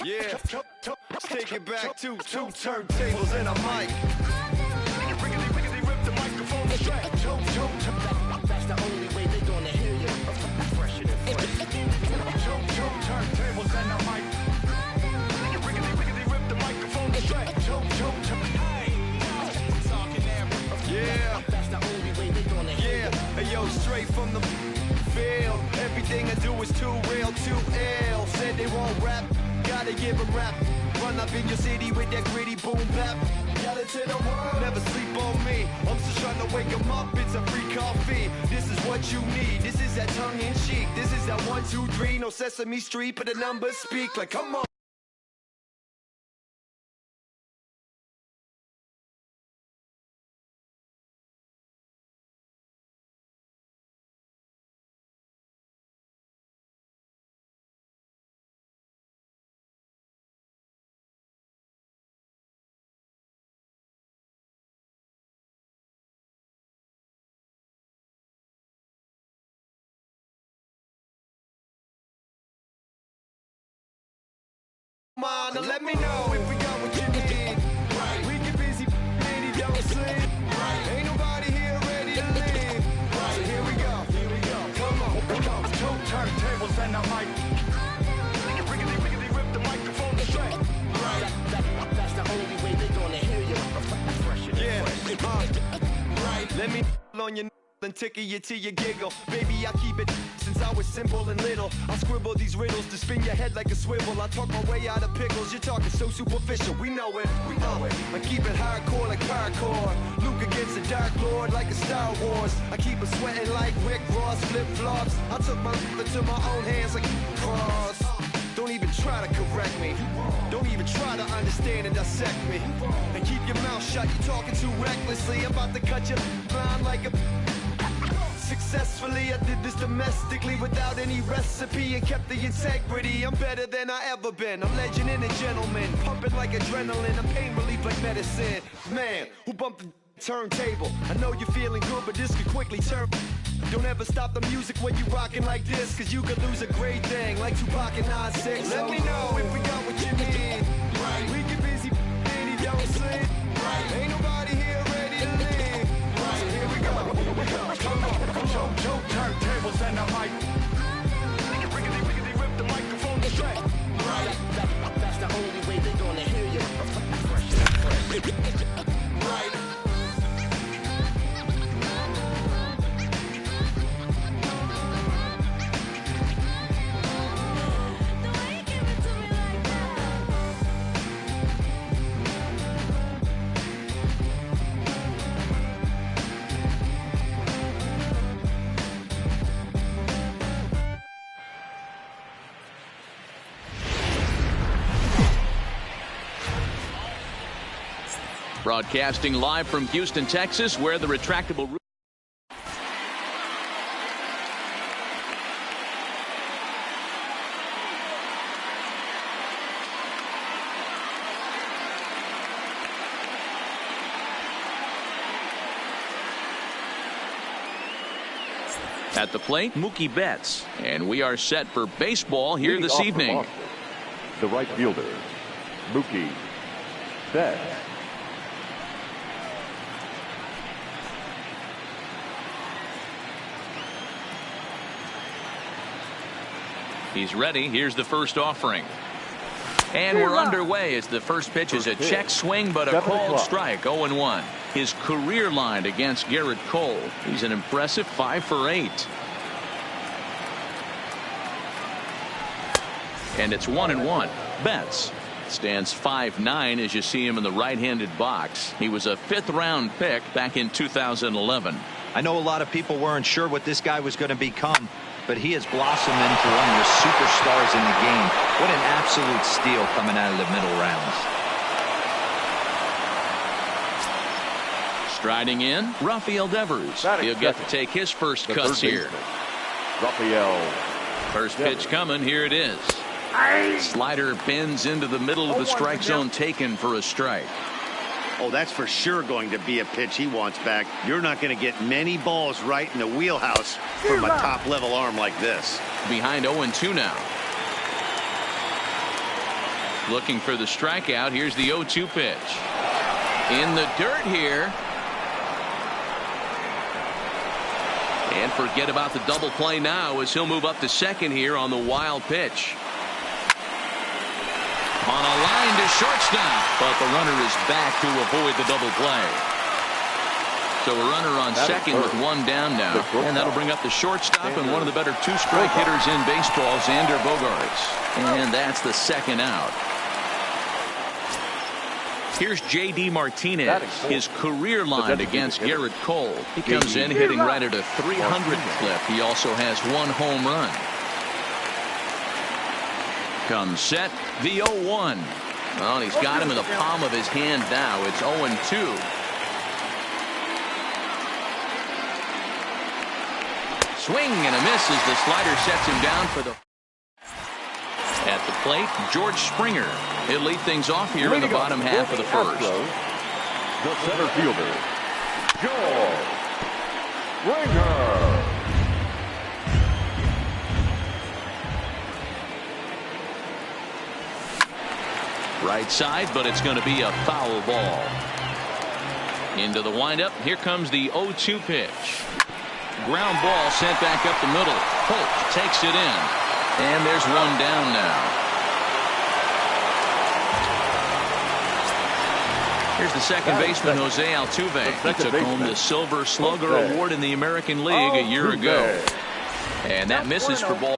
Yeah, let's take it back to two turntables and a mic. Rip the microphone straight. That's the only way they're gonna hear you. Fresher than fresh. Turntables and a mic. Rip the microphone straight. Yeah, that's the only way they're gonna hear you. Hey yo, straight from the field. Everything I do is too real, too ill. Said they won't rap. Gotta give them rap. Run up in your city with that gritty boom bap. Yell it to the world. Never sleep on me. I'm just trying to wake them up. It's a free coffee. This is what you need. This is that tongue in cheek. This is that 1, 2, 3. No Sesame Street, but the numbers speak. Like, come on. Now let me know if we got what you need. Right. We get busy, baby, don't sleep. Right. Ain't nobody here ready to leave. Right. So here we go. Come on. Two turntables and a mic. Rip the microphone straight. Right. That's the only way they're gonna hear you. Yeah. Right. Let me on your and tickle you till you giggle. Baby, I keep it since I was simple and little. I scribble these riddles to spin your head like a swivel. I talk my way out of pickles. You're talking so superficial. We know it. I keep it hardcore like parkour. Luke against the Dark Lord like a Star Wars. I keep it sweating like Rick Ross flip-flops. I took my into my own hands like cross. Don't even try to correct me. Don't even try to understand and dissect me. And keep your mouth shut. You're talking too recklessly. I'm about to cut you blind like a... Successfully, I did this domestically without any recipe and kept the integrity. I'm better than I ever been. I'm legend and a gentleman, pumping like adrenaline. I'm pain relief like medicine. Man, who bumped the turntable? I know you're feeling good, but this could quickly turn. Don't ever stop the music when you rockin' like this, cause you could lose a great thing like Tupac and 9-6. Let me know if we got what you need. Right. We get busy, baby, don't sleep. Right. Ain't nobody here ready to leave. Right. So here we go. Come on. Two turntables and a mic. Rip the microphone straight. Right. That's the only way they're gonna hear you. Right. Broadcasting live from Houston, Texas, where the retractable roof. At the plate, Mookie Betts. And we are set for baseball here this evening. The right fielder, Mookie Betts. He's ready. Here's the first offering. And we're underway as the first pitch is a check swing, but a called strike. 0-1. His career line against Garrett Cole. He's an impressive 5 for 8. And it's 1-1. Betts stands 5'9" as you see him in the right-handed box. He was a 5th-round pick back in 2011. I know a lot of people weren't sure what this guy was going to become, but he has blossomed into one of the superstars in the game. What an absolute steal coming out of the middle rounds. Striding in, Rafael Devers. He'll get to take his first cuts here. Rafael. First pitch coming. Here it is. Slider bends into the middle of the strike zone, taken for a strike. Oh, that's for sure going to be a pitch he wants back. You're not going to get many balls right in the wheelhouse from a top-level arm like this. Behind 0-2 now. Looking for the strikeout. Here's the 0-2 pitch. In the dirt here. And forget about the double play now as he'll move up to second here on the wild pitch. On a line to shortstop, but the runner is back to avoid the double play. So a runner on second with one down now, and that'll bring up the shortstop and one of the better two-strike hitters in baseball, Xander Bogaerts. And that's the second out. Here's J.D. Martinez, his career line against Garrett Cole. He comes in hitting right at a 300 clip. He also has one home run. Comes set, the 0-1. Well, he's got him in the palm of his hand now. It's 0-2. Swing and a miss as the slider sets him down for the... At the plate, George Springer. He'll lead things off here in the bottom half of the first. The center fielder, George Springer. Right side, but it's going to be a foul ball. Into the windup. Here comes the 0-2 pitch. Ground ball sent back up the middle. Holt takes it in. And there's one down now. Here's the second baseman, Jose Altuve. He took home the Silver Slugger Award in the American League a year ago. And that misses for ball.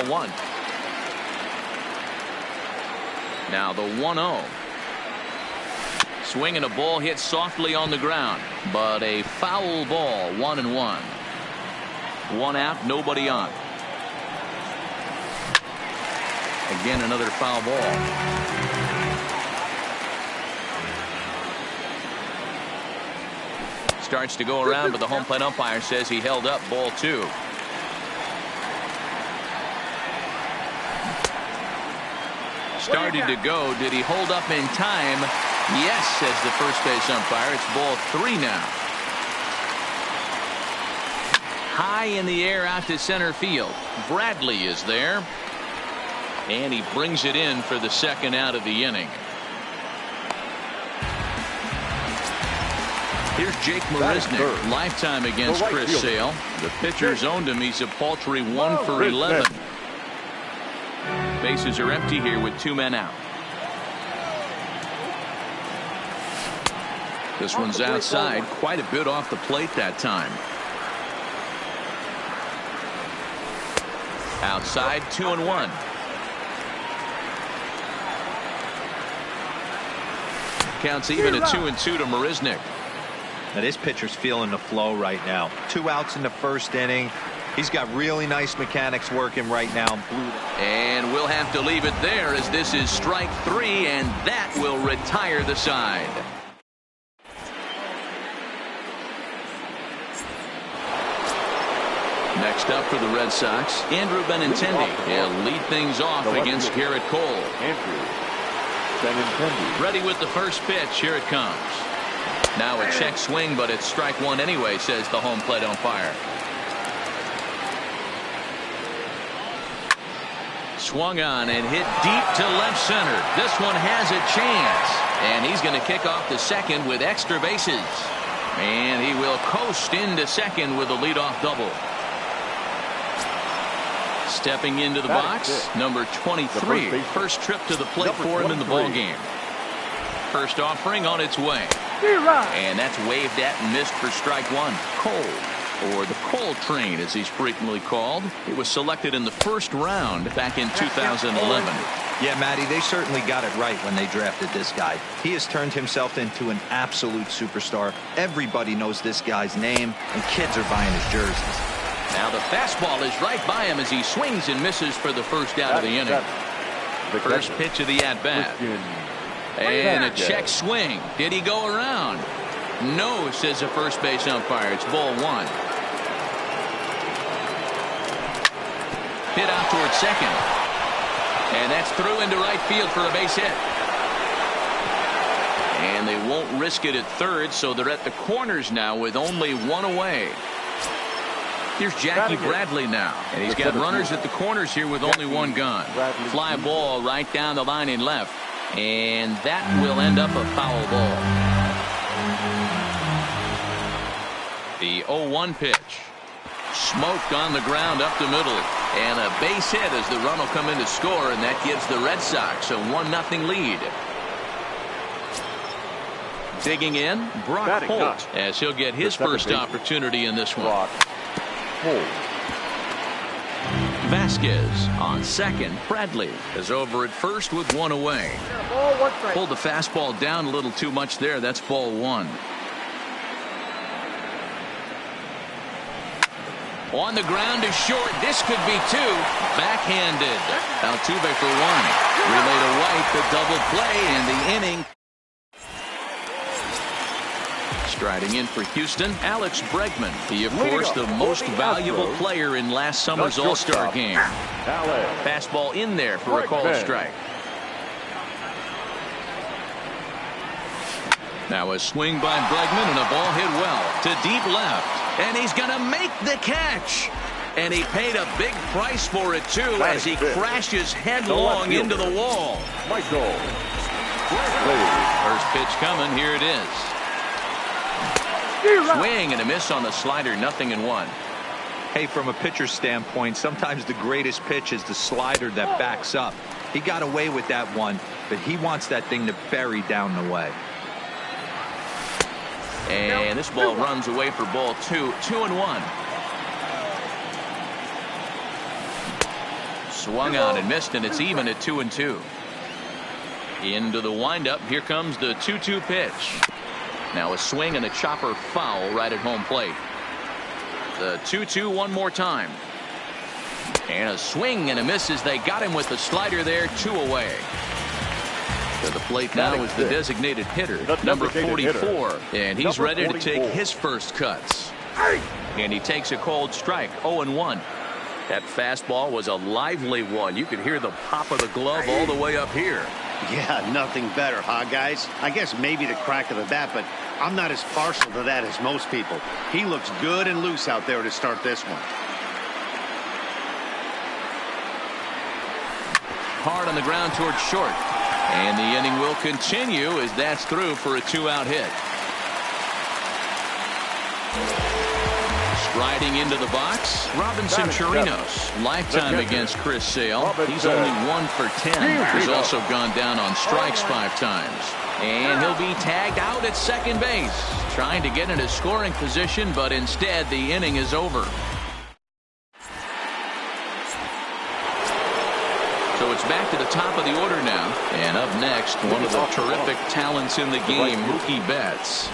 One. Now the 1-0. Swing and a ball hit softly on the ground, but a foul ball. 1-1. One out, nobody on. Again, another foul ball. Starts to go around, but the home plate umpire says he held up. Ball 2. Started to go. Did he hold up in time? Yes, says the first base umpire. It's ball 3 now. High in the air out to center field. Bradley is there. And he brings it in for the second out of the inning. Here's Jake Marisnick. Lifetime against Chris Sale. The pitcher's owned him. He's a paltry 1 for 11. Bases are empty here with 2 men out. This one's outside, quite a bit off the plate that time. Outside, 2-1. Counts even at 2-2 to Marisnick. Now this pitcher's feeling the flow right now. 2 outs in the first inning. He's got really nice mechanics working right now. And we'll have to leave it there as this is strike 3, and that will retire the side. Next up for the Red Sox, Andrew Benintendi. He'll lead things off against Garrett Cole. Andrew Benintendi. Ready with the first pitch. Here it comes. Now a check swing, but it's strike 1 anyway, says the home plate umpire. Swung on and hit deep to left center. This one has a chance. And he's going to kick off the second with extra bases. And he will coast into second with a leadoff double. Stepping into the box, number 23. First trip to the plate for him in the ball game. First offering on its way. And that's waved at and missed for strike 1. Cole, or the Cole train as he's frequently called. He was selected in the first round back in 2011. Yeah, Matty, they certainly got it right when they drafted this guy. He has turned himself into an absolute superstar. Everybody knows this guy's name, and kids are buying his jerseys. Now the fastball is right by him as he swings and misses for the first out of the inning. First pitch of the at-bat. And a check swing. Did he go around? No, says the first base umpire. It's ball 1. Hit out towards second. And that's through into right field for a base hit. And they won't risk it at third, so they're at the corners now with only one away. Here's Jackie Bradley now, and he's got runners at the corners here with only one gun. Fly ball right down the line in left, and that will end up a foul ball. The 0-1 pitch. Smoked on the ground up the middle, and a base hit as the run will come in to score, and that gives the Red Sox a 1-0 lead. Digging in, Brock Holt, as he'll get his first opportunity in this one. Vasquez on second. Bradley is over at first with one away. Pulled the fastball down a little too much there. That's ball one. On the ground is short. This could be two. Backhanded. Altuve for one. Relay to White, the double play, and the inning. Striding in for Houston, Alex Bregman. He, of course, the most valuable player in last summer's All-Star game. Fastball in there for a called strike. Now a swing by Bregman and a ball hit well to deep left. And he's going to make the catch. And he paid a big price for it, too, as he crashes headlong into the wall. First pitch coming. Here it is. Swing and a miss on the slider. 0-1. Hey, from a pitcher's standpoint, sometimes the greatest pitch is the slider that backs up. He got away with that one, but he wants that thing to bury down the way. And this ball runs away for ball two. 2-1. Swung on and missed, and it's even at 2-2. Into the windup. Here comes the 2-2 pitch. Now a swing and a chopper foul right at home plate. The 2-2 one more time. And a swing and a miss as they got him with the slider there. 2 away. To the plate now is the designated hitter, number 44. And he's ready to take his first cuts. And he takes a cold strike. 0-1. That fastball was a lively one. You could hear the pop of the glove all the way up here. Yeah, nothing better, huh, guys? I guess maybe the crack of the bat, but I'm not as partial to that as most people. He looks good and loose out there to start this one. Hard on the ground towards short. And the inning will continue as that's through for a 2-out hit. Striding into the box, Robinson Chirinos. Lifetime against Chris Sale. He's only 1 for 10. He's also gone down on strikes 5 times. And he'll be tagged out at second base. Trying to get into scoring position, but instead the inning is over. So it's back to the top of the order now. And up next, one of the terrific talents in the game, Mookie Betts.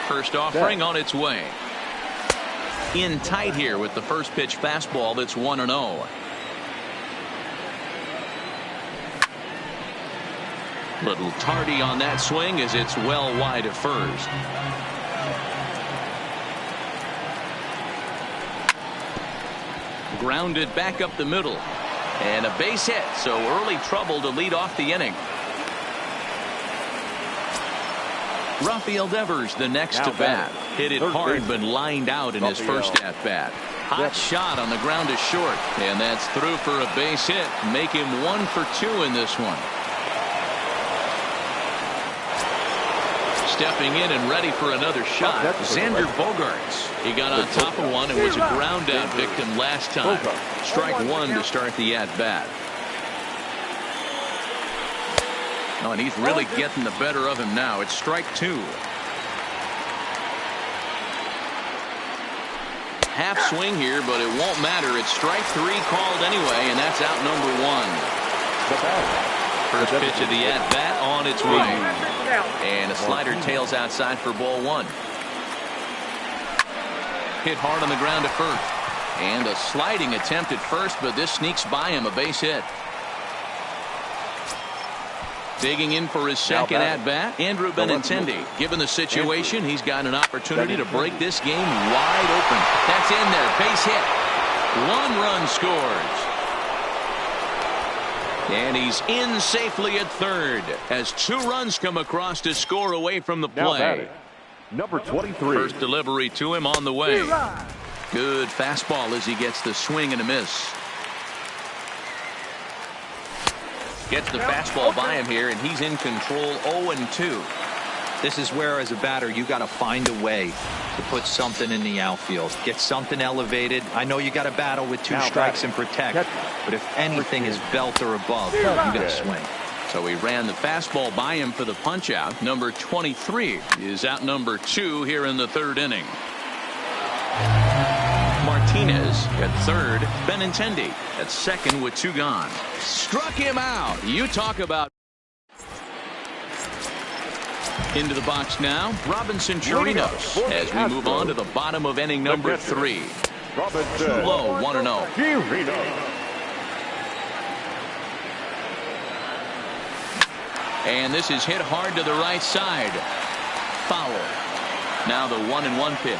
First offering on its way. In tight here with the first pitch fastball that's 1-0. Little tardy on that swing as it's well wide of first. Grounded back up the middle. And a base hit, so early trouble to lead off the inning. Rafael Devers the next to bat. Hit it hard but lined out in his first at bat. Hot shot on the ground is short, and that's through for a base hit. Make him 1 for 2 in this one. Stepping in and ready for another shot, Xander Bogaerts. He got on top of one and was a ground out victim last time. Strike 1 to start the at bat. Oh, and he's really getting the better of him now. It's strike 2. Half swing here, but it won't matter. It's strike 3 called anyway, and that's out number 1. First pitch of the at bat on its way. And a slider tails outside for ball 1. Hit hard on the ground at first. And a sliding attempt at first, but this sneaks by him, a base hit. Digging in for his second at-bat, Andrew Benintendi. Given the situation, he's got an opportunity to break this game wide open. That's in there, base hit. 1 run scores. And he's in safely at third as 2 runs come across to score away from the Now play. batting, number 23. First delivery to him on the way. Good fastball as he gets the swing and a miss. Gets the fastball by him here, and he's in control. 0-2. This is where, as a batter, you got to find a way to put something in the outfield. Get something elevated. I know you got to battle with 2 strikes and protect, but if anything is belt or above, you got to swing. So he ran the fastball by him for the punch out. Number 23 is out number 2 here in the 3rd inning. Martinez at third. Benintendi at second with 2 gone. Struck him out. You talk about. Into the box now, Robinson Chirinos as we move on to the bottom of inning number 3. Too low, 1-0. And this is hit hard to the right side. Foul. Now the 1-1 pitch.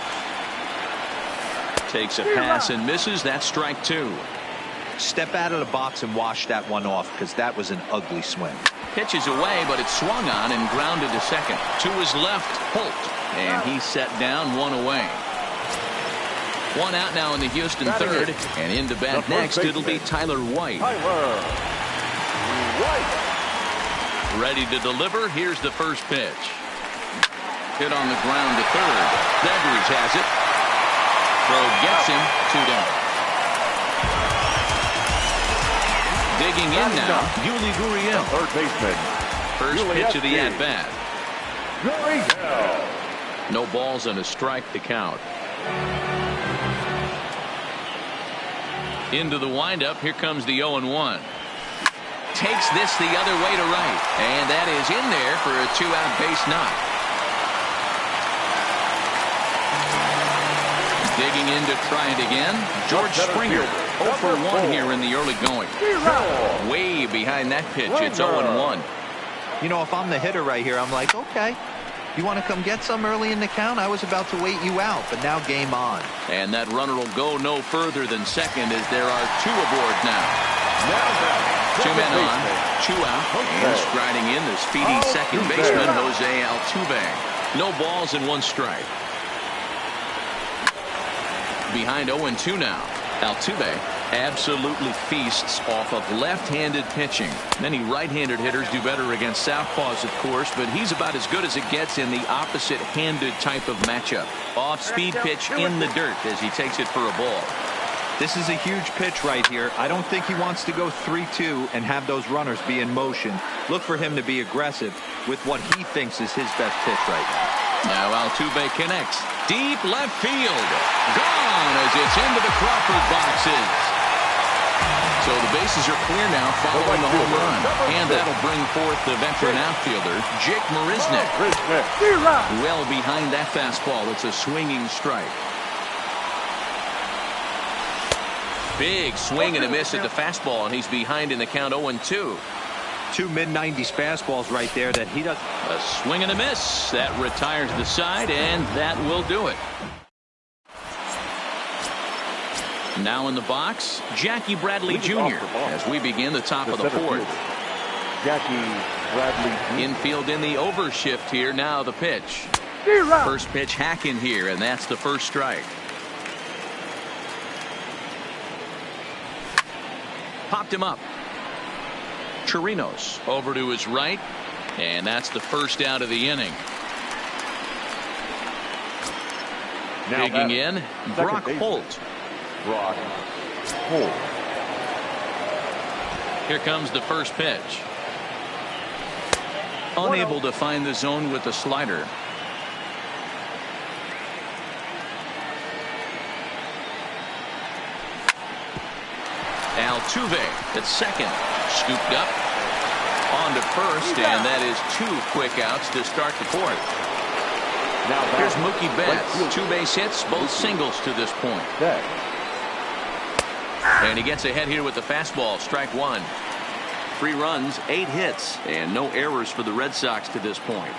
Takes a pass and misses. That's strike 2. Step out of the box and wash that one off, because that was an ugly swing. Pitches away, but it's swung on and grounded to second. To his left, Holt. And he's set down, 1 away. 1 out now in the Houston 3rd. And in to bat next, it'll be Tyler White. Ready to deliver. Here's the first pitch. Hit on the ground to third. Devers has it. Throw gets him. 2 down. Digging in now, Yuli Gurriel. Third baseman. First pitch of the at-bat. No balls and a strike to count. Into the windup. Here comes the 0-1. Takes this the other way to right. And that is in there for a 2-out base knock. Digging in to try it again. George Springer. 0 for 1 here in the early going. Way behind that pitch. It's 0-1. You know, if I'm the hitter right here, I'm like, okay, you want to come get some early in the count? I was about to wait you out, but now game on. And that runner will go no further than second as there are 2 aboard now. 2 men on, 2 out, and striding in the speedy second baseman, Jose Altuve. No balls and 1 strike. Behind 0-2 now. Altuve absolutely feasts off of left-handed pitching. Many right-handed hitters do better against southpaws, of course, but he's about as good as it gets in the opposite-handed type of matchup. Off-speed pitch in the dirt as he takes it for a ball. This is a huge pitch right here. I don't think he wants to go 3-2 and have those runners be in motion. Look for him to be aggressive with what he thinks is his best pitch right now. Now Altuve connects. Deep left field. Gone as it's into the Crawford boxes. So the bases are clear now following the home run. And that'll bring forth the veteran outfielder, Jake Marisnick. Well behind that fastball. It's a swinging strike. Big swing and a miss at the fastball, and he's behind in the count 0-2. 2 mid-90s fastballs right there that he does. A swing and a miss. That retires the side, and that will do it. Now in the box, Jackie Bradley Jr. as we begin the top of the 4th. Jackie Bradley. Infield in the overshift here. Now the pitch. First pitch hack in here, and that's the first strike. Popped him up. Chirinos over to his right, and that's the first out of the inning. Now digging in, Brock Holt. Brock Holt. Here comes the first pitch. Unable to find the zone with the slider. Altuve at second. Scooped up. On to first, and that is 2 quick outs to start the 4th. Now here's Mookie Betts. 2 base hits, both singles to this point. And he gets ahead here with the fastball. Strike 1. 3 runs, 8 hits, and no errors for the Red Sox to this point.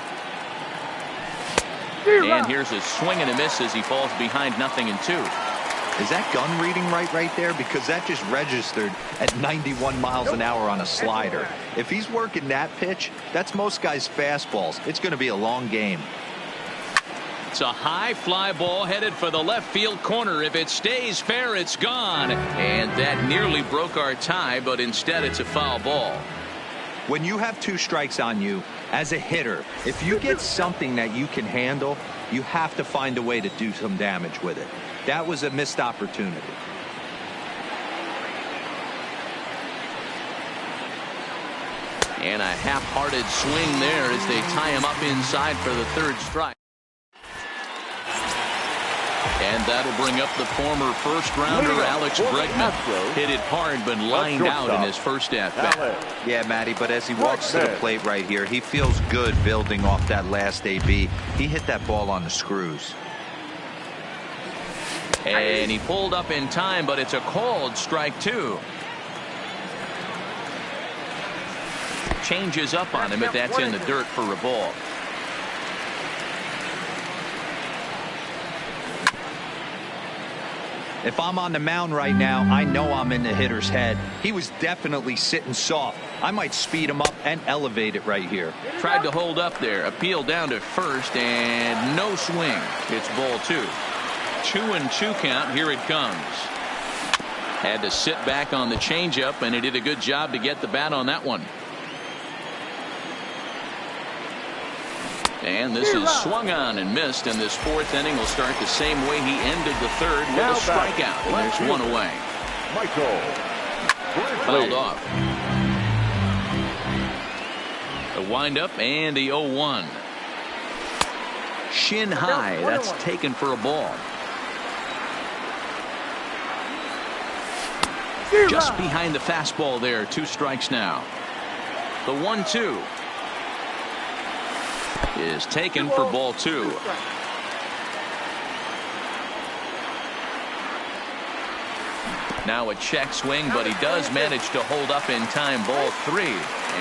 And here's a swing and a miss as he falls behind 0-2. Is that gun reading right there? Because that just registered at 91 miles an hour on a slider. If he's working that pitch, that's most guys' fastballs. It's going to be a long game. It's a high fly ball headed for the left field corner. If it stays fair, it's gone. And that nearly broke our tie, but instead it's a foul ball. When you have 2 strikes on you, as a hitter, if you get something that you can handle, you have to find a way to do some damage with it. That was a missed opportunity. And a half-hearted swing there as they tie him up inside for the 3rd strike. And that'll bring up the former first-rounder Alex Bregman. Hit it hard, but lined out in his first at-bat. Yeah, Matty, but as he walks to the plate right here, he feels good building off that last AB. He hit that ball on the screws. And he pulled up in time, but it's a called strike 2. Changes up on him, but that's in the dirt for a ball. If I'm on the mound right now, I know I'm in the hitter's head. He was definitely sitting soft. I might speed him up and elevate it right here. Tried to hold up there. Appeal down to first, and no swing. It's ball 2. 2-2 count. Here it comes. Had to sit back on the changeup, and he did a good job to get the bat on that one. And this is swung on and missed, and this 4th inning will start the same way he ended the 3rd with a strikeout. And there's 1 away. Fouled off. The windup and the 0-1. Shin high. That's taken for a ball. Just behind the fastball there. 2 strikes now. The 1-2 is taken for ball 2. Now a check swing, but he does manage to hold up in time. Ball 3.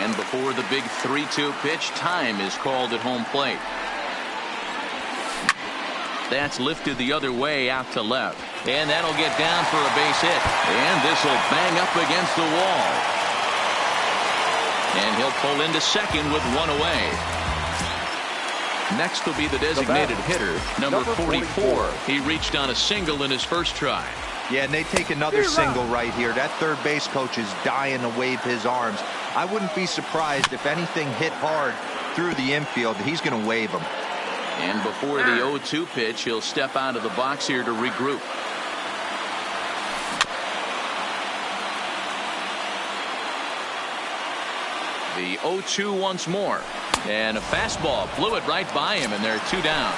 And before the big 3-2 pitch, time is called at home plate. That's lifted the other way out to left. And that'll get down for a base hit. And this will bang up against the wall. And he'll pull into second with 1 away. Next will be the designated hitter, number 44. He reached on a single in his first try. Yeah, and they take another single right here. That third base coach is dying to wave his arms. I wouldn't be surprised if anything hit hard through the infield. He's going to wave them. And before the 0-2 pitch, he'll step out of the box here to regroup. The 0-2 once more. And a fastball blew it right by him, and they're 2 down.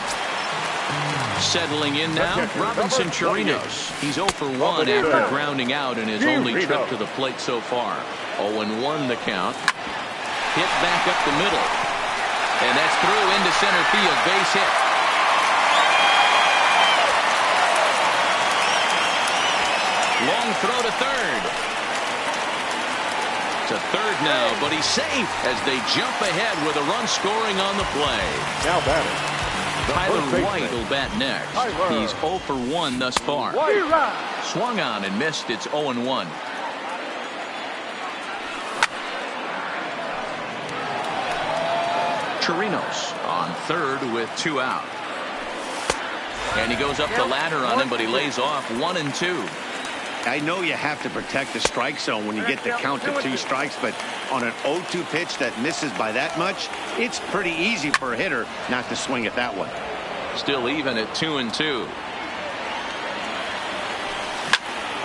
Settling in now, Robinson Chirinos. He's 0 for 1 after grounding out in his only trip to the plate so far. 0-1 the count. Hit back up the middle. And that's through into center field. Base hit. Long throw to third. To third now, but he's safe as they jump ahead with a run scoring on the play. Now batting, Tyler White will bat next. He's 0 for 1 thus far. Swung on and missed. It's 0-1. Chirinos on third with 2 out. And he goes up the ladder on him, but he lays off 1-2. I know you have to protect the strike zone when you get the count to 2 strikes, but on an 0-2 pitch that misses by that much, it's pretty easy for a hitter not to swing at that one. Still even at 2-2.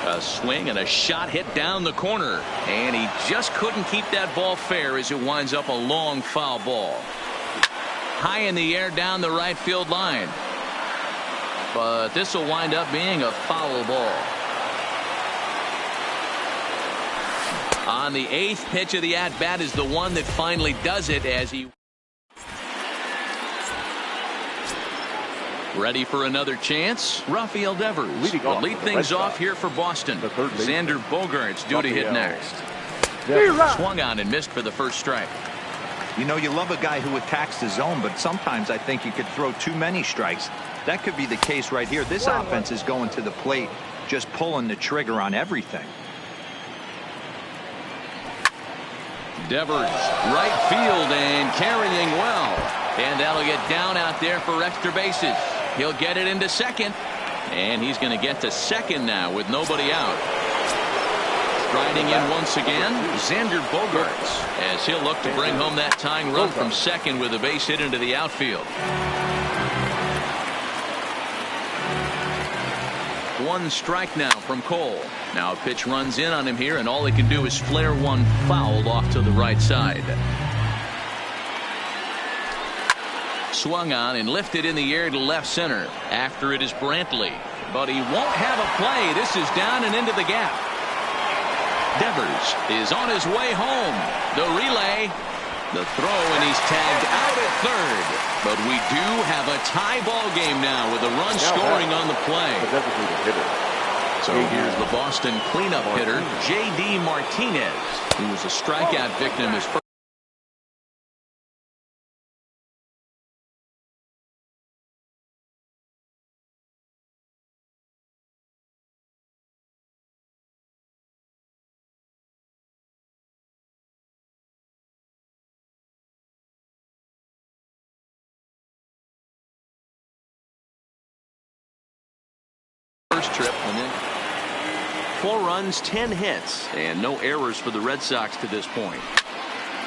A swing and a shot hit down the corner, and he just couldn't keep that ball fair as it winds up a long foul ball. High in the air down the right field line. But this will wind up being a foul ball. On the 8th pitch of the at-bat is the one that finally does it as he ready for another chance. Rafael Devers will lead things off here for Boston. Xander Bogaerts due to hit next. Swung on and missed for the first strike. You know, you love a guy who attacks the zone, but sometimes I think you could throw too many strikes. That could be the case right here. This offense is going to the plate just pulling the trigger on everything. Devers, right field and carrying well. And that'll get down out there for extra bases. He'll get it into second. And he's going to get to second now with nobody out. Striding in once again, Xander Bogaerts, as he'll look to bring home that tying run from second with a base hit into the outfield. One strike now from Cole. Now a pitch runs in on him here, and all he can do is flare one foul off to the right side. Swung on and lifted in the air to left center. After it is Brantley, but he won't have a play. This is down and into the gap. Devers is on his way home. The relay, the throw, and he's tagged out at third. But we do have a tie ball game now with a run scoring on the play. So here's the Boston cleanup hitter, J.D. Martinez, who was a strikeout victim his first trip, and then 4 runs, 10 hits, and no errors for the Red Sox to this point.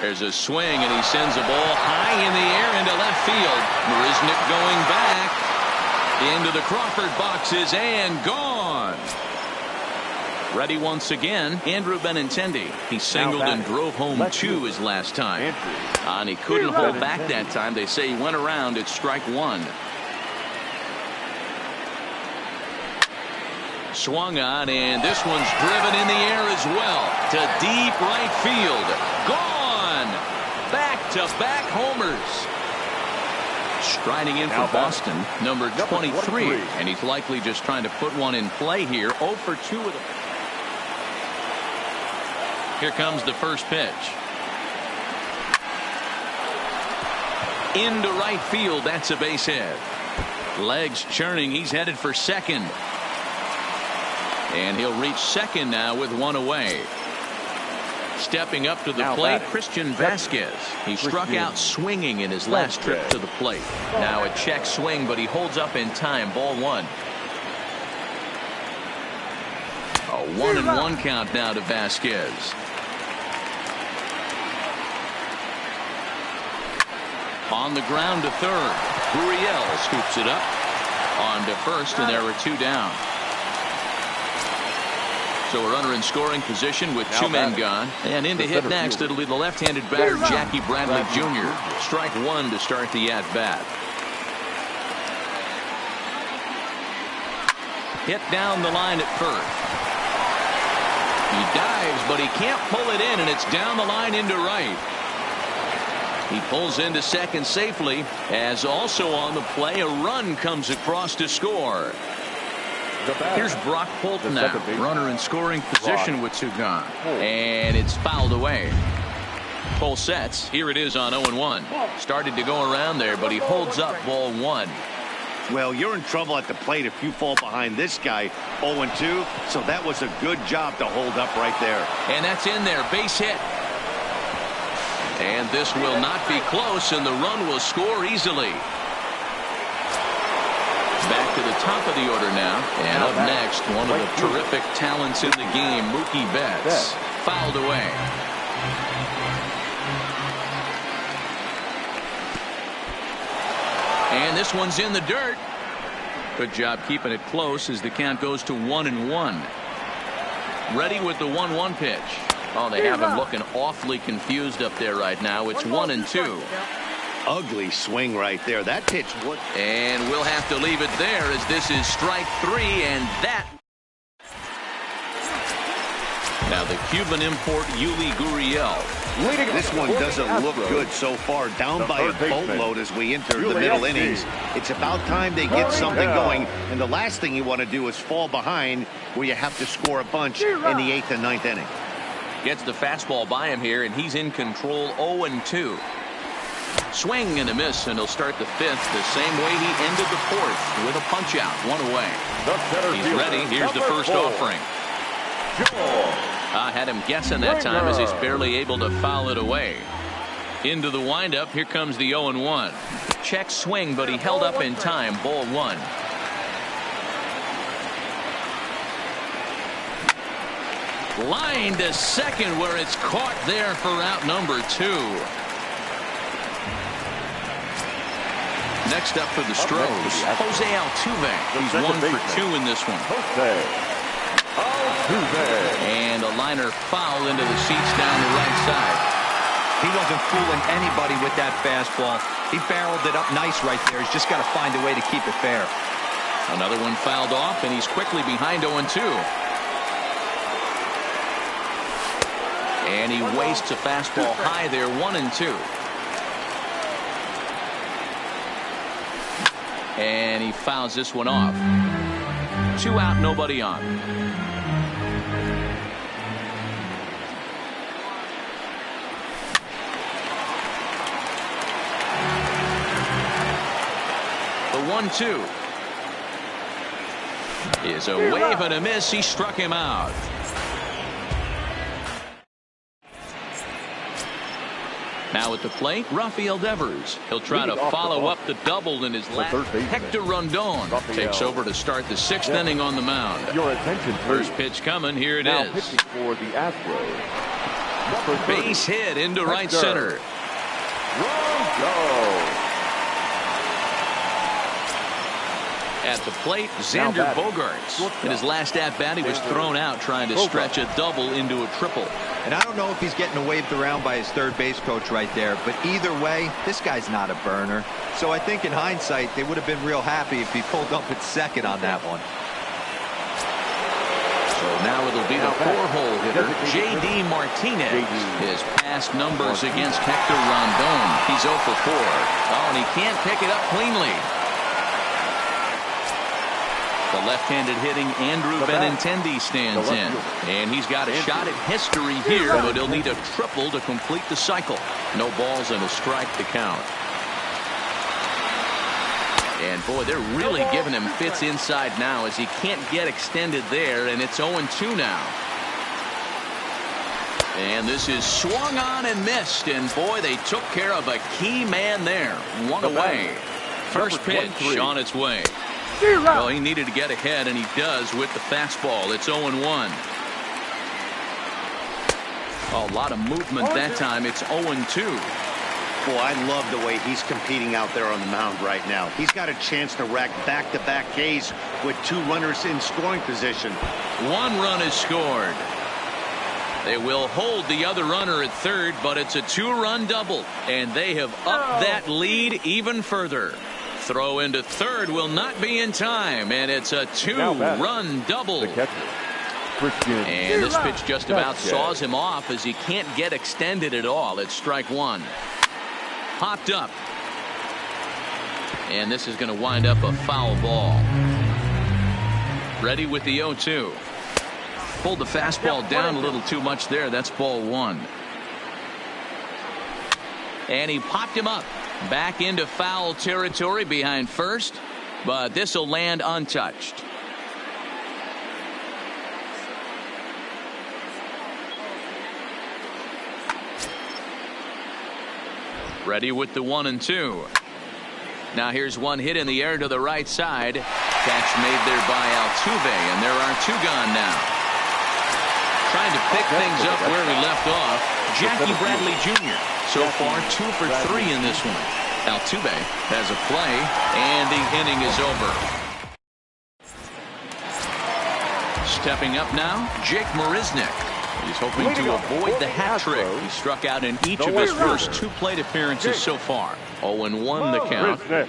There's a swing, and he sends a ball high in the air into left field. Marisnick going back into the Crawford boxes and gone. Ready once again, Andrew Benintendi. He singled and drove home 2 his last time. And he couldn't hold back that time. They say he went around at strike 1. Swung on, and this one's driven in the air as well to deep right field. Gone. Back-to-back homers. Striding in for Boston, number 23, and he's likely just trying to put one in play here. 0 for 2 with it. Here comes the first pitch. Into right field. That's a base hit. Legs churning. He's headed for second. And he'll reach second now with 1 away. Stepping up to the plate, Christian Vasquez. He struck out swinging in his last trip to the plate. Now a check swing, but he holds up in time. Ball 1. A 1-1 count now to Vasquez. On the ground to third. Gurriel scoops it up. On to first, and there are 2 down. So we're runner in scoring position with 2 men gone. And in to hit next, it'll be the left-handed batter, Jackie Bradley Jr. Strike 1 to start the at-bat. Hit down the line at first. He dives, but he can't pull it in, and it's down the line into right. He pulls into second safely, as also on the play, a run comes across to score. Here's Brock Holt now, runner in scoring position with 2 gone. And it's fouled away. Full sets. Here it is on 0-1. Started to go around there, but he holds up ball 1. Well, you're in trouble at the plate if you fall behind this guy 0-2. So that was a good job to hold up right there. And that's in there. Base hit. And this will not be close, and the run will score easily. Back to the top of the order now. And up next, one of the terrific talents in the game, Mookie Betts. Fouled away. And this one's in the dirt. Good job keeping it close as the count goes to 1-1. Ready with the 1-1 pitch. Oh, they have him looking awfully confused up there right now. It's 1-2. Ugly swing right there. That pitch would. And we'll have to leave it there as this is strike 3, and that. Now the Cuban import, Yuli Gurriel. This one doesn't look good so far. Down by a boatload as we enter the middle innings. It's about time they get something going. And the last thing you want to do is fall behind where you have to score a bunch in the 8th and 9th inning. Gets the fastball by him here, and he's in control. 0-2. Swing and a miss, and he'll start the fifth the same way he ended the fourth, with a punch out, one away. He's ready. Here's the first offering. I had him guessing that time as he's barely able to foul it away. Into the windup. Here comes the 0-1. Check swing, but he held up in time. Ball one. Line to second, where it's caught there for out number 2. Next up for the Stros, Jose Altuve. He's 1 for 2 in this one. And a liner foul into the seats down the right side. He wasn't fooling anybody with that fastball. He barreled it up nice right there. He's just got to find a way to keep it fair. Another one fouled off, and he's quickly behind 0-2. And he wastes a fastball high there, 1-2. And he fouls this one off. 2 out, nobody on. The 1-2 is a wave and a miss. He struck him out. Now at the plate, Rafael Devers. He'll try to follow up the double in his last. Hector Rondon takes over to start the 6th inning on the mound. Your attention, please. First pitch coming. Here it now is. Pitching for the Astros. Base hit into right center. At the plate, Xander Bogaerts. In his last at-bat, he was thrown out trying to stretch a double into a triple. And I don't know if he's getting waved around by his third base coach right there, but either way, this guy's not a burner. So I think in hindsight, they would have been real happy if he pulled up at second on that one. So now it'll be the 4-hole hitter, J.D. Martinez. His past numbers against Hector Rondon. He's 0 for 4. Oh, and he can't pick it up cleanly. The left-handed hitting Andrew Benintendi stands in. And he's got a shot at history here, but he'll need a triple to complete the cycle. No balls and a strike to count. And boy, they're really giving him fits inside now as he can't get extended there, and it's 0-2 now. And this is swung on and missed, and boy, they took care of a key man there. 1 away. First pitch on its way. Well, he needed to get ahead, and he does with the fastball. It's 0-1. A lot of movement that time. It's 0-2. Boy, I love the way he's competing out there on the mound right now. He's got a chance to rack back-to-back Ks with 2 runners in scoring position. 1 run is scored. They will hold the other runner at third, but it's a 2-run double, and they have upped that lead even further. Throw into third will not be in time, and it's a 2-run double. And this pitch just about saws him off as he can't get extended at all. It's strike 1. Popped up. And this is going to wind up a foul ball. Ready with the 0-2. Pulled the fastball down a little too much there. That's ball 1. And he popped him up. Back into foul territory behind first, but this will land untouched. Ready with the 1-2. Now here's one hit in the air to the right side. Catch made there by Altuve, and there are 2 gone now. Trying to pick things up where he left off, Jackie Bradley Jr. So far 2 for 3 in this one. Altuve has a play, and the inning is over. Stepping up now, Jake Marisnick. He's hoping to avoid the hat trick. He struck out in each of his first 2 plate appearances so far. 0-1 the count.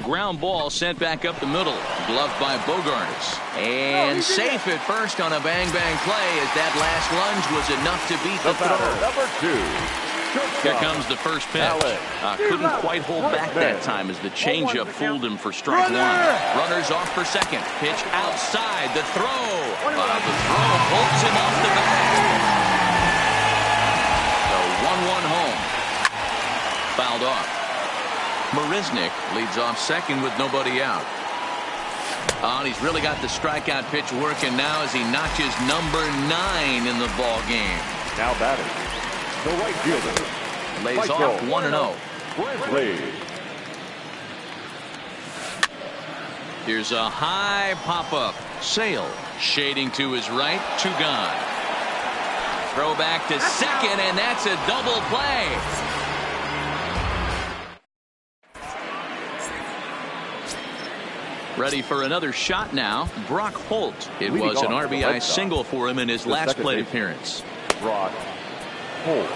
Ground ball sent back up the middle. Gloved by Bogaerts. And safe at first on a bang-bang play as that last lunge was enough to beat the throw. Number 2. Here comes the first pitch. Couldn't quite hold back that time as the changeup fooled him for strike 1. Runners off for second. Pitch outside. The throw. The throw pulls him off the bag. fouled off. Marisnik leads off second with nobody out. Oh, and he's really got the strikeout pitch working now as he notches number 9 in the ball game. Now batting, the right fielder. Lays off 1-0. Presley. Here's a high pop-up. Sale shading to his right. 2 gone. Throw back to second, and that's a double play. Ready for another shot now. Brock Holt. It was an RBI single for him in his last plate appearance. Brock Holt.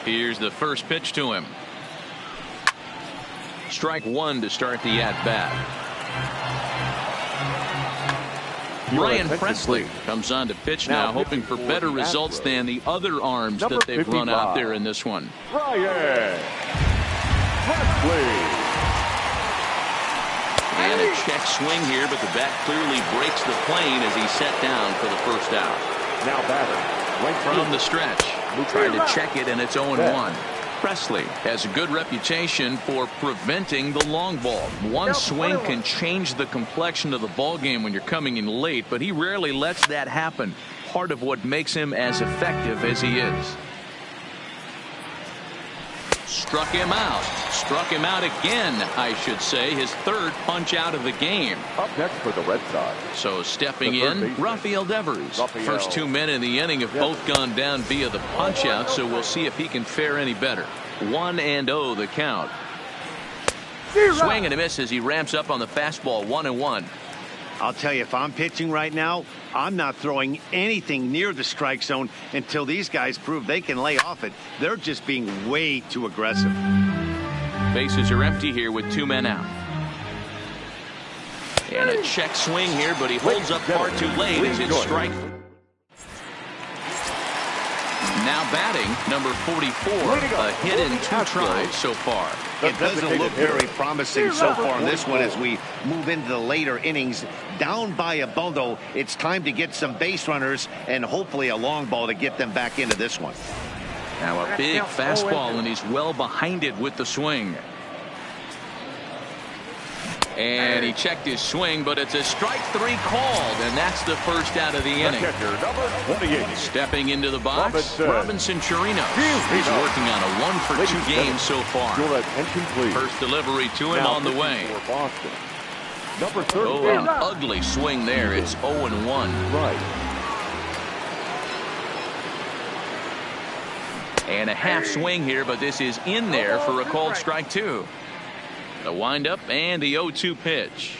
Here's the first pitch to him. Strike 1 to start the at-bat. Brian Presley comes on to pitch now, hoping for better results than the other arms that they've run out there in this one. Brian Presley. And a check swing here, but the bat clearly breaks the plane as he's set down for the first out. Now batter, right From the stretch, tried to check it, and it's 0-1. Presley has a good reputation for preventing the long ball. One swing can change the complexion of the ball game when you're coming in late, but he rarely lets that happen. Part of what makes him as effective as he is. Struck him out. Struck him out again, I should say. His third punch out of the game. Up next for the Red Sox. So stepping in, Rafael Devers. First 2 men in the inning have both gone down via the punch out, so we'll see if he can fare any better. 1-0 the count. Swing and a miss as he ramps up on the fastball. 1-1. I'll tell you, if I'm pitching right now, I'm not throwing anything near the strike zone until these guys prove they can lay off it. They're just being way too aggressive. Bases are empty here with 2 men out. And a check swing here, but he holds up far too late as it's strike. Now batting, number 44, a hit in 2 tries so far. It doesn't look very promising so far in this one as we move into the later innings. Down by a bundle, it's time to get some base runners and hopefully a long ball to get them back into this one. Now a big fastball, and he's well behind it with the swing. And he checked his swing, but it's a strike 3 called, and that's the first out of the inning. Stepping into the box, Robinson Chirinos. He's working on a 1-for-2 game so far. First delivery to him on the way. Oh, an ugly swing there. It's 0-1. And a half swing here, but this is in there for a called strike 2. The windup and the 0-2 pitch.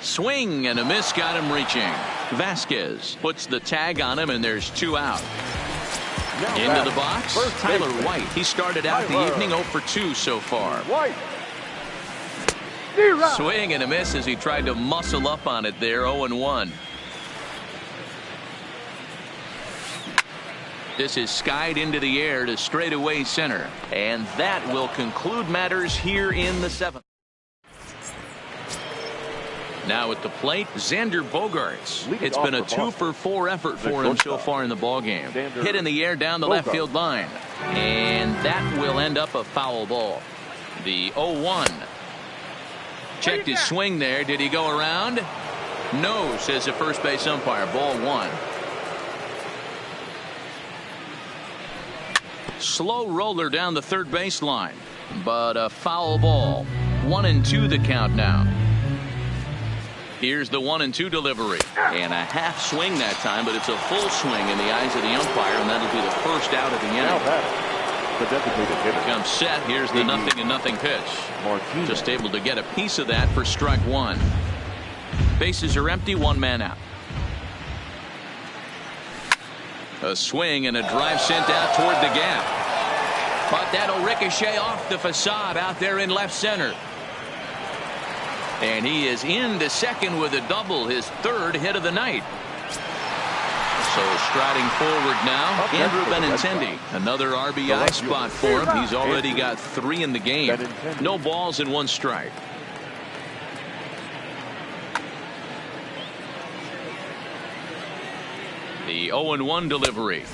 Swing and a miss got him reaching. Vasquez puts the tag on him, and there's 2 out. Into the box, Tyler White. He started out the evening 0-for-2 so far. Swing and a miss as he tried to muscle up on it there. 0-1. This is skied into the air to straightaway center. And that will conclude matters here in the 7th. Now at the plate, Xander Bogaerts. It's been a 2-for-4 effort for him so far in the ballgame. Hit in the air down the left field line. And that will end up a foul ball. The 0-1. Checked his swing there. Did he go around? No, says the first base umpire. Ball 1. Slow roller down the third baseline, but a foul ball. 1-2 the count now. Here's the 1-2 delivery, and a half swing that time, but it's a full swing in the eyes of the umpire, and that'll be the first out of the inning. Comes set. Here's the 0-0 pitch. Just able to get a piece of that for strike 1. Bases are empty. 1 man out. A swing and a drive sent out toward the gap. But that'll ricochet off the facade out there in left center. And he is into second with a double, his 3rd hit of the night. So striding forward now, Andrew Benintendi. Another RBI spot for him. He's already got 3 in the game. No balls and 1 strike. The 0-1 delivery.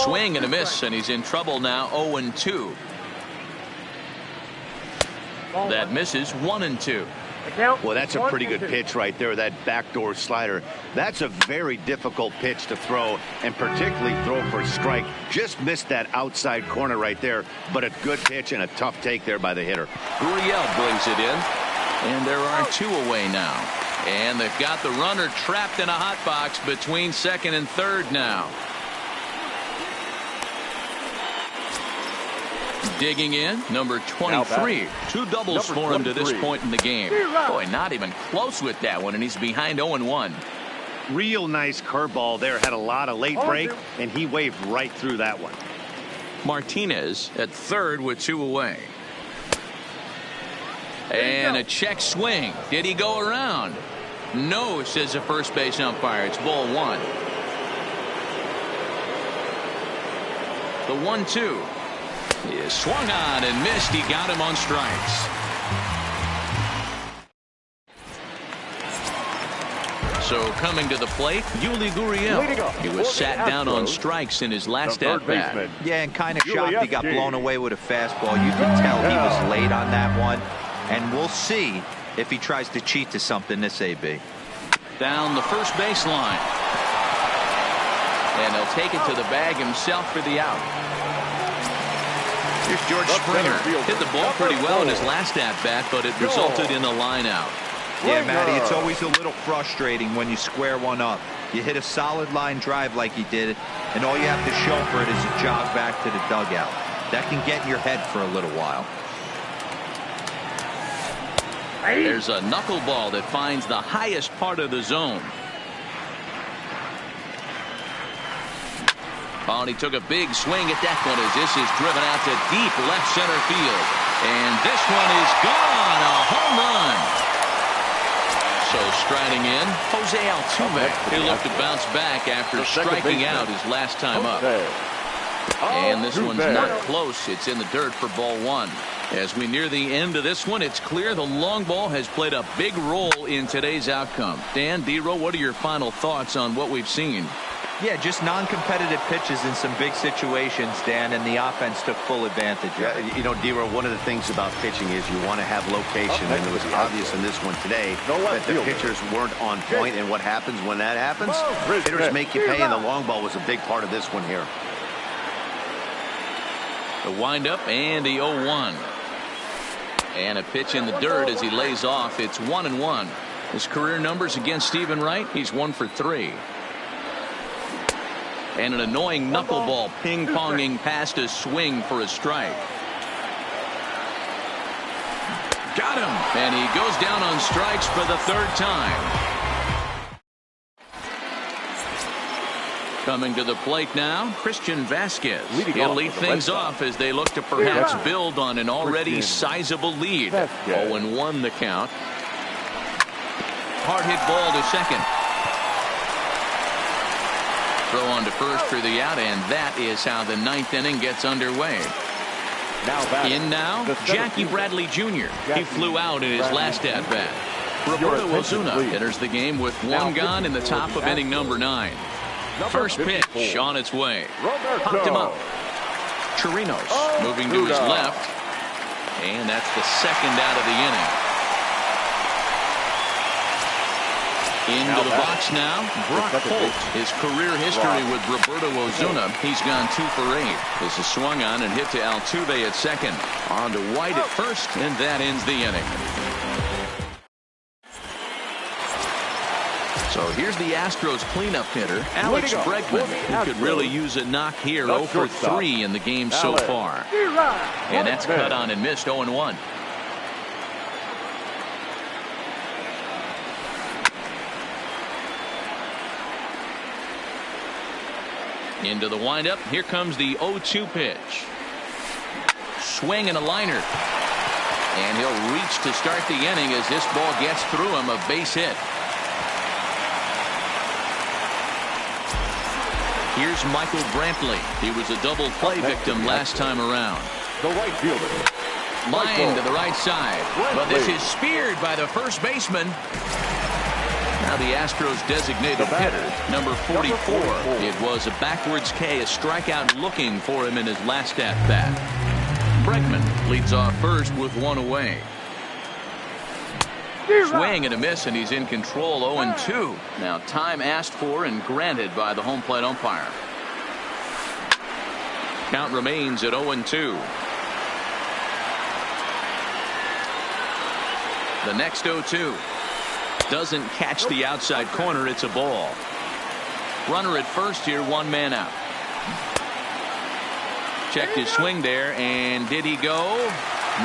Swing and a miss, and he's in trouble now. 0-2. That misses. 1-2. Well, that's a pretty good pitch right there, that backdoor slider. That's a very difficult pitch to throw, and particularly throw for a strike. Just missed that outside corner right there, but a good pitch and a tough take there by the hitter. Gurriel brings it in, and there are 2 away now. And they've got the runner trapped in a hot box between second and third now. Digging in, number 23. 2 doubles for him to this point in the game. Boy, not even close with that one, and he's behind 0-1. Real nice curveball there. Had a lot of late break, and he waved right through that one. Martinez at third with 2 away. And a check swing. Did he go around? No, says the first base umpire. It's ball 1. The 1-2. He is swung on and missed. He got him on strikes. So coming to the plate, Yuli Gurriel. He was sat down on strikes in his last at-bat. Yeah, and kind of shocked he got blown away with a fastball. You can tell he was late on that one. And we'll see if he tries to cheat to something this AB. Down the first baseline. And he'll take it to the bag himself for the out. Here's George Springer. Hit the ball pretty well in his last at-bat, but it resulted in a line out. Yeah, Matty, it's always a little frustrating when you square one up. You hit a solid line drive like he did, and all you have to show for it is a jog back to the dugout. That can get in your head for a little while. There's a knuckleball that finds the highest part of the zone. Oh, and he took a big swing at that one as this is driven out to deep left center field. And this one is gone. A home run. So striding in, Jose Altuve. He'll look to bounce back after striking out his last time up. And this one's not close. It's in the dirt for ball 1. As we near the end of this one, it's clear the long ball has played a big role in today's outcome. Dan, D-Row, what are your final thoughts on what we've seen? Yeah, just non-competitive pitches in some big situations, Dan, and the offense took full advantage. Yeah, you know, D-Row, one of the things about pitching is you want to have location, and it was obvious in this one today that the pitchers weren't on point, and what happens when that happens? Hitters make you pay, and the long ball was a big part of this one here. The windup and the 0-1. And a pitch in the dirt as he lays off. It's 1-1. His career numbers against Stephen Wright, he's 1 for 3. And an annoying knuckleball ping-ponging past a swing for a strike. Got him. And he goes down on strikes for the 3rd time. Coming to the plate now, Christian Vasquez. He'll lead things off as they look to perhaps build on an already sizable lead. 0-1 the count. Hard hit ball to second. Throw on to first for the out, and that is how the 9th inning gets underway. In now, Jackie Bradley Jr. He flew out in his last at-bat. Roberto Osuna enters the game with 1 gone in the top of inning number 9. First pitch on its way. Popped him up. Chirinos moving to his left. And that's the 2nd out of the inning. Into the box now, Brock Holt. His career history with Roberto Osuna, he's gone 2 for 8. This is swung on and hit to Altuve at second. On to White at first, and that ends the inning. So here's the Astros cleanup hitter, Alex Bregman, who could really use a knock here. 0 for 3 in the game so far. And that's cut on and missed. 0-1. Into the windup. Here comes the 0-2 pitch. Swing and a liner. And he'll reach to start the inning as this ball gets through him. A base hit. Here's Michael Brantley. He was a double play victim last time around. The right fielder. Line to the right side. But this is speared by the first baseman. Now the Astros designated hitter, number 44. It was a backwards K, a strikeout looking for him in his last at-bat. Bregman leads off first with one away. Swing and a miss, and he's in control. 0-2. Now time asked for and granted by the home plate umpire. Count remains at 0-2. The next 0-2 doesn't catch the outside corner. It's a ball. Runner at first here, one man out. Checked his swing there, and did he go?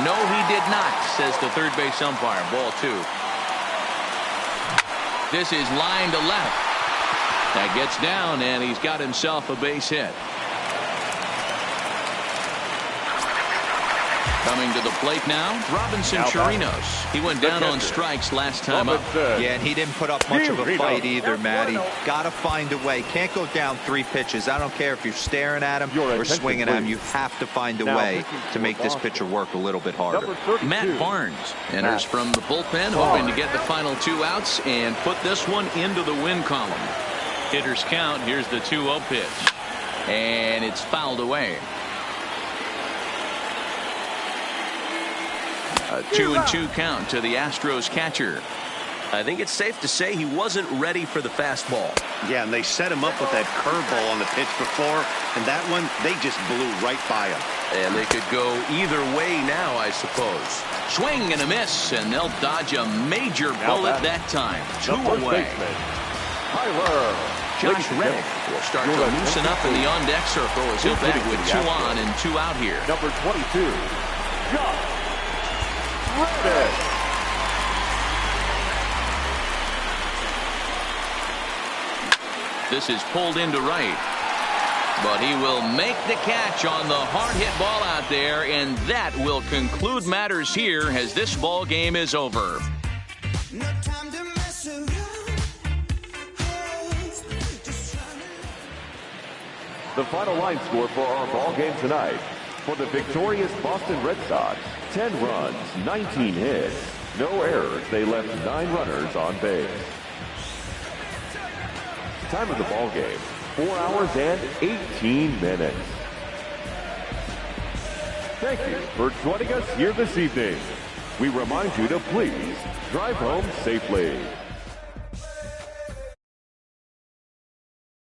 No, he did not, says the third base umpire. Ball 2. This is line to left. That gets down, and he's got himself a base hit. Coming to the plate now, Robinson Chirinos. He went down on strikes last time up. Yeah, and he didn't put up much of a fight either, Matty. Got to find a way. Can't go down 3 pitches. I don't care if you're staring at him or swinging at him. You have to find a way to make this pitcher work a little bit harder. Matt Barnes enters from the bullpen, hoping to get the final 2 outs and put this one into the win column. Hitters count. Here's the 2-0 pitch. And it's fouled away. A 2-2 count to the Astros catcher. I think it's safe to say he wasn't ready for the fastball. Yeah, and they set him up with that curveball on the pitch before, and that one, they just blew right by him. And they could go either way now, I suppose. Swing and a miss, and they'll dodge a major bullet that time. 2 away. Josh Reddick will start to loosen up in the on-deck circle as he'll bat with 2 on and 2 out here. Number 22, Josh Reddick. This is pulled into right, but he will make the catch on the hard hit ball out there, and that will conclude matters here as this ball game is over. The final line score for our ball game tonight: for the victorious Boston Red Sox, 10 runs, 19 hits, no errors. They left 9 runners on base. Time of the ball game, 4 hours and 18 minutes. Thank you for joining us here this evening. We remind you to please drive home safely.